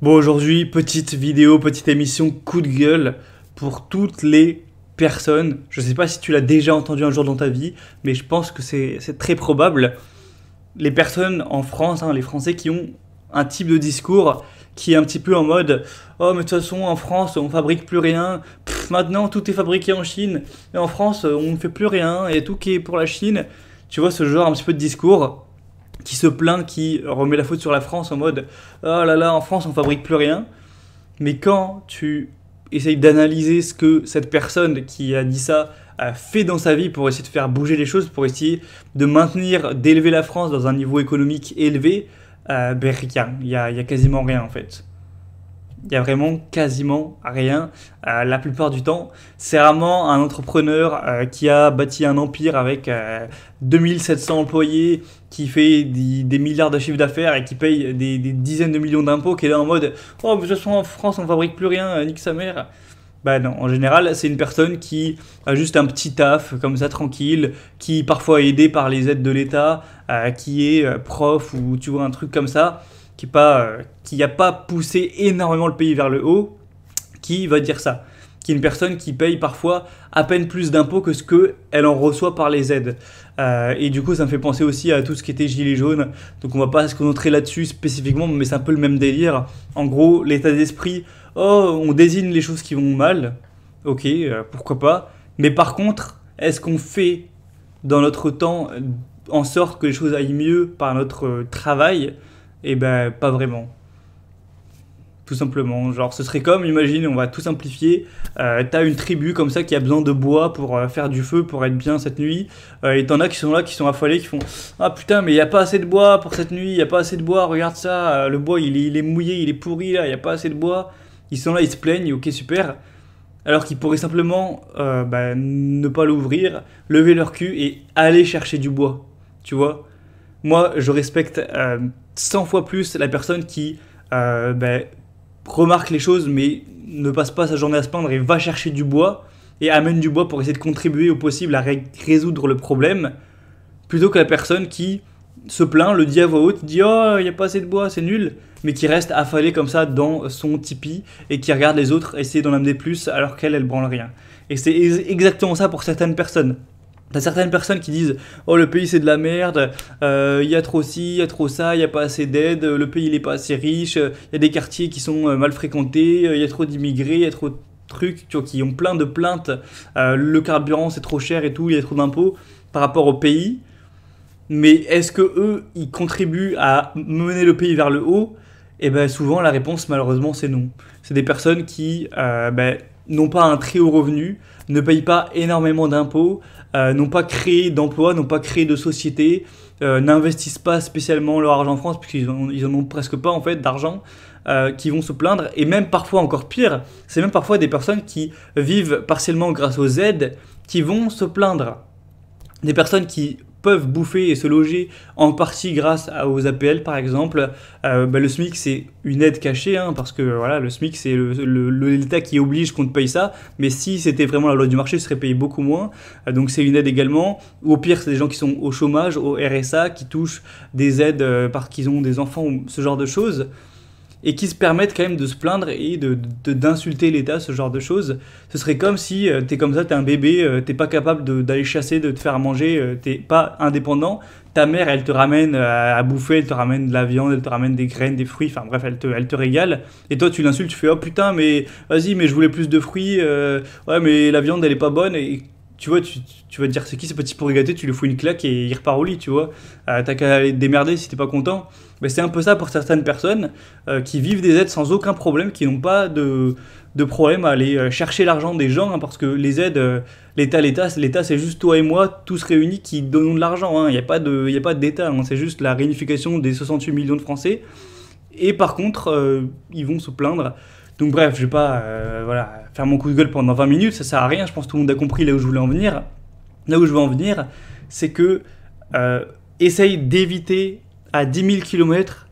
Bon, aujourd'hui, petite vidéo, petite émission coup de gueule pour toutes les personnes. Je ne sais pas si tu l'as déjà entendu un jour dans ta vie, mais je pense que c'est très probable. Les personnes en France, les Français qui ont un type de discours qui est un petit peu en mode oh, mais de toute façon, en France, on fabrique plus rien. Maintenant, tout est fabriqué en Chine. Et en France, on ne fait plus rien. Et tout qui est pour la Chine. Tu vois, ce genre un petit peu de discours qui se plaint, qui remet la faute sur la France en mode oh là là, en France on fabrique plus rien. Mais quand tu essayes d'analyser ce que cette personne qui a dit ça a fait dans sa vie pour essayer de faire bouger les choses, pour essayer de maintenir, d'élever la France dans un niveau économique élevé, ben rien, il y a quasiment rien en fait. Il y a vraiment quasiment rien. La plupart du temps, c'est vraiment un entrepreneur qui a bâti un empire avec 2700 employés, qui fait des milliards de chiffres d'affaires et qui paye des dizaines de millions d'impôts, qui est là en mode oh, mais de toute façon en France on fabrique plus rien, nique sa mère. Bah non, en général, c'est une personne qui a juste un petit taf comme ça tranquille, qui parfois est aidé par les aides de l'État, qui est prof ou tu vois un truc comme ça, qui n'a pas poussé énormément le pays vers le haut, qui va dire ça. Qui est une personne qui paye parfois à peine plus d'impôts que ce qu'elle en reçoit par les aides. Et du coup, ça me fait penser aussi à tout ce qui était gilets jaunes. Donc on va pas se concentrer là-dessus spécifiquement, mais c'est un peu le même délire. En gros, l'état d'esprit, oh, on désigne les choses qui vont mal. Ok, pourquoi pas. Mais par contre, est-ce qu'on fait dans notre temps en sorte que les choses aillent mieux par notre travail? Eh ben, pas vraiment. Tout simplement. Genre, ce serait comme, imagine, on va tout simplifier. T'as une tribu comme ça qui a besoin de bois pour faire du feu, pour être bien cette nuit. Et t'en as qui sont là, qui sont affalés, qui font ah putain, mais il n'y a pas assez de bois pour cette nuit, il n'y a pas assez de bois, regarde ça, le bois il est mouillé, il est pourri là, il n'y a pas assez de bois. Ils sont là, ils se plaignent, ok, super. Alors qu'ils pourraient simplement ne pas l'ouvrir, lever leur cul et aller chercher du bois. Tu vois? Moi, je respecte 100 fois plus la personne qui remarque les choses mais ne passe pas sa journée à se plaindre et va chercher du bois et amène du bois pour essayer de contribuer au possible à résoudre le problème, plutôt que la personne qui se plaint, le dit à voix haute, dit oh il n'y a pas assez de bois, c'est nul, mais qui reste affalée comme ça dans son tipi et qui regarde les autres essayer d'en amener plus alors qu'elle, elle branle rien. Et c'est exactement ça pour certaines personnes. T'as certaines personnes qui disent oh le pays c'est de la merde, y a trop ci, y a trop ça, y a pas assez d'aide, le pays il est pas assez riche, y a des quartiers qui sont mal fréquentés, y a trop d'immigrés, y a trop de trucs tu vois, qui ont plein de plaintes, le carburant c'est trop cher et tout, y a trop d'impôts par rapport au pays. Mais est-ce que eux ils contribuent à mener le pays vers le haut? Et ben souvent la réponse malheureusement c'est non. C'est des personnes qui n'ont pas un très haut revenu, ne payent pas énormément d'impôts, n'ont pas créé d'emplois, n'ont pas créé de sociétés, n'investissent pas spécialement leur argent en France, puisqu'ils ils en ont presque pas en fait d'argent, qui vont se plaindre. Et même parfois encore pire, c'est même parfois des personnes qui vivent partiellement grâce aux aides, qui vont se plaindre. Des personnes qui peuvent bouffer et se loger en partie grâce aux APL par exemple. Le SMIC c'est une aide cachée parce que voilà, le SMIC c'est l'État qui oblige qu'on te paye ça, mais si c'était vraiment la loi du marché ce serait payé beaucoup moins, donc c'est une aide également. Ou au pire c'est des gens qui sont au chômage, au RSA, qui touchent des aides parce qu'ils ont des enfants ou ce genre de choses, et qui se permettent quand même de se plaindre et d'insulter l'État, ce genre de choses. Ce serait comme si t'es comme ça, t'es un bébé, t'es pas capable d'aller chasser, de te faire à manger, t'es pas indépendant. Ta mère, elle te ramène à bouffer, elle te ramène de la viande, elle te ramène des graines, des fruits, enfin bref, elle te régale. Et toi, tu l'insultes, tu fais oh putain, mais vas-y, mais je voulais plus de fruits, ouais, mais la viande, elle est pas bonne. Et tu vois, tu vas te dire c'est qui ce petit pourri gâté, tu lui fous une claque et il repart au lit, tu vois. T'as qu'à aller te démerder si t'es pas content. Mais c'est un peu ça pour certaines personnes qui vivent des aides sans aucun problème, qui n'ont pas de problème à aller chercher l'argent des gens, parce que les aides, l'État c'est juste toi et moi, tous réunis, qui donnons de l'argent. Il n'y a pas d'État, c'est juste la réunification des 68 millions de Français. Et par contre, ils vont se plaindre. Donc bref, je vais pas faire mon coup de gueule pendant 20 minutes, ça sert à rien, je pense que tout le monde a compris là où je voulais en venir. Là où je veux en venir, c'est que essaye d'éviter à 10 000 km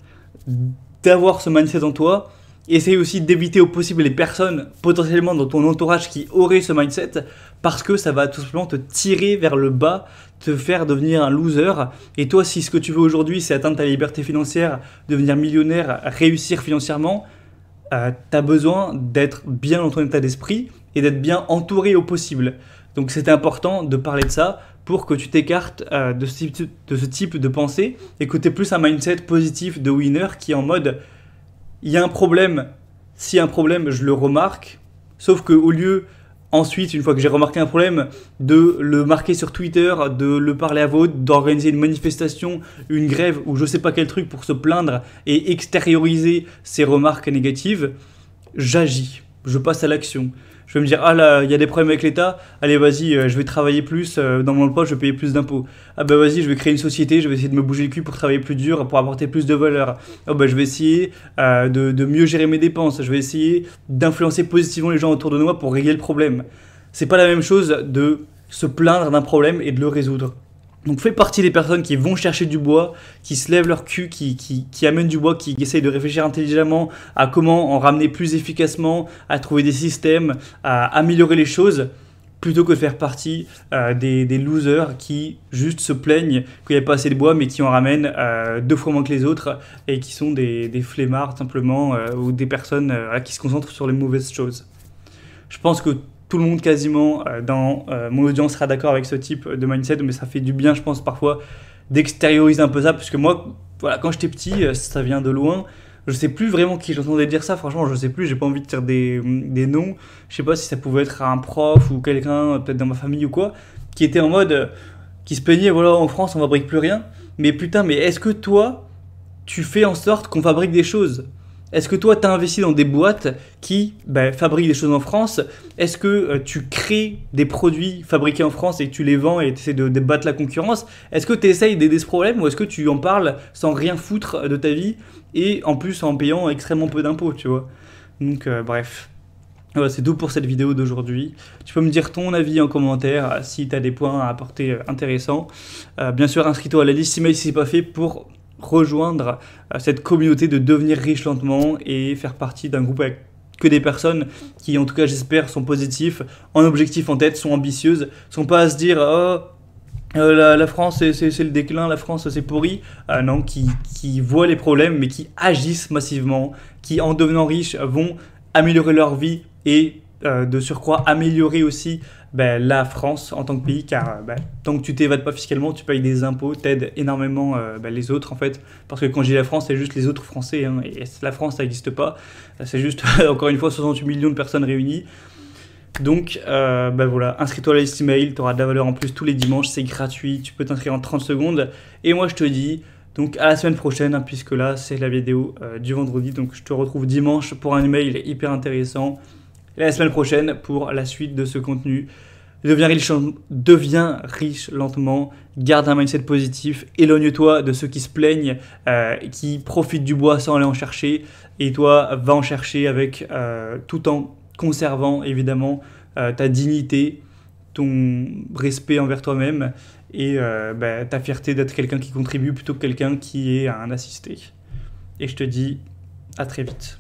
d'avoir ce mindset en toi. Essaye aussi d'éviter au possible les personnes potentiellement dans ton entourage qui auraient ce mindset, parce que ça va tout simplement te tirer vers le bas, te faire devenir un loser. Et toi, si ce que tu veux aujourd'hui c'est atteindre ta liberté financière, devenir millionnaire, réussir financièrement, tu as besoin d'être bien dans ton état d'esprit et d'être bien entouré au possible. Donc c'était important de parler de ça pour que tu t'écartes de ce type de pensée et que tu aies plus un mindset positif de winner qui est en mode il y a un problème, s'il y a un problème, je le remarque, sauf qu'au lieu ensuite, une fois que j'ai remarqué un problème, de le marquer sur Twitter, de le parler à voix haute, d'organiser une manifestation, une grève ou je sais pas quel truc pour se plaindre et extérioriser ses remarques négatives, j'agis, je passe à l'action. Je vais me dire, ah là, il y a des problèmes avec l'État, allez vas-y, je vais travailler plus, dans mon emploi je vais payer plus d'impôts. Ah bah vas-y, je vais créer une société, je vais essayer de me bouger le cul pour travailler plus dur, pour apporter plus de valeur. Ah bah je vais essayer de mieux gérer mes dépenses, je vais essayer d'influencer positivement les gens autour de moi pour régler le problème. C'est pas la même chose de se plaindre d'un problème et de le résoudre. Donc fais partie des personnes qui vont chercher du bois, qui se lèvent leur cul, qui amènent du bois, qui essayent de réfléchir intelligemment à comment en ramener plus efficacement, à trouver des systèmes, à améliorer les choses, plutôt que de faire partie des losers qui juste se plaignent qu'il n'y a pas assez de bois, mais qui en ramènent 2 fois moins que les autres, et qui sont des flemmards simplement, ou des personnes qui se concentrent sur les mauvaises choses. Je pense que tout le monde quasiment dans mon audience sera d'accord avec ce type de mindset, mais ça fait du bien, je pense, parfois d'extérioriser un peu ça, parce que moi, voilà, quand j'étais petit, ça vient de loin. Je sais plus vraiment qui j'entendais dire ça, franchement, je sais plus, j'ai pas envie de dire des noms. Je sais pas si ça pouvait être un prof ou quelqu'un, peut-être dans ma famille ou quoi, qui était en mode, qui se plaignait, voilà, en France, on fabrique plus rien. Mais putain, mais est-ce que toi, tu fais en sorte qu'on fabrique des choses ? Est-ce que toi, tu as investi dans des boîtes qui fabriquent des choses en France ? Est-ce que tu crées des produits fabriqués en France et que tu les vends et tu essaies de battre la concurrence ? Est-ce que tu essayes d'aider ce problème ou est-ce que tu en parles sans rien foutre de ta vie et en plus en payant extrêmement peu d'impôts, tu vois ? Donc bref. Voilà, c'est tout pour cette vidéo d'aujourd'hui. Tu peux me dire ton avis en commentaire si tu as des points à apporter intéressants. Bien sûr, inscris-toi à la liste email si ce n'est pas fait pour rejoindre cette communauté de devenir riche lentement et faire partie d'un groupe avec que des personnes qui, en tout cas j'espère, sont positifs, en objectif en tête, sont ambitieuses, sont pas à se dire la France c'est le déclin, la France c'est pourri, non, qui voient les problèmes mais qui agissent massivement, qui en devenant riches vont améliorer leur vie et de surcroît améliorer aussi la France en tant que pays, car tant que tu t'évades pas fiscalement, tu payes des impôts, t'aides énormément les autres en fait, parce que quand je dis la France, c'est juste les autres Français, hein, et la France ça n'existe pas, c'est juste encore une fois 68 millions de personnes réunies. Donc voilà, inscris-toi à la liste email, tu auras de la valeur en plus tous les dimanches, c'est gratuit, tu peux t'inscrire en 30 secondes, et moi je te dis donc à la semaine prochaine, hein, puisque là c'est la vidéo du vendredi, donc je te retrouve dimanche pour un email hyper intéressant. Et la semaine prochaine pour la suite de ce contenu. Deviens riche lentement, garde un mindset positif, éloigne-toi de ceux qui se plaignent, qui profitent du bois sans aller en chercher, et toi va en chercher avec tout en conservant évidemment ta dignité, ton respect envers toi-même et ta fierté d'être quelqu'un qui contribue plutôt que quelqu'un qui est un assisté. Et je te dis à très vite.